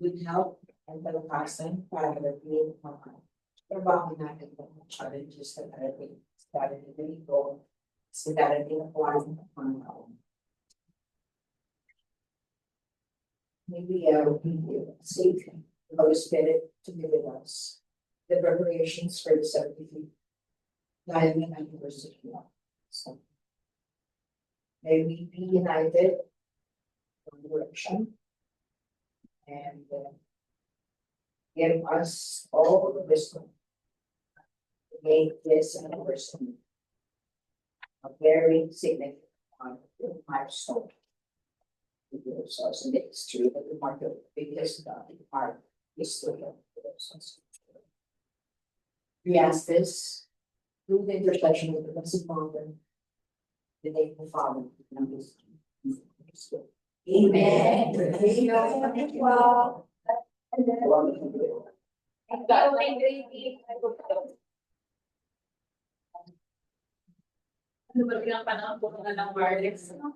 good health and kalakasan para yung mga trabaho natin ng challenges na darating dito. Kasi darating na po ang mga taon. Maybe we safe the Holy Spirit to be with us. The preparations for the 75th anniversary. So, may we be united in direction and give us all the wisdom to make this anniversary a very significant milestone. So it's true that the market biggest part is still we ask this through the intercession of the Blessed Father, the name of the Father, and of the Son, and of the Holy Spirit. Amen. Wow. Ano ba yung panahon po ng wireless?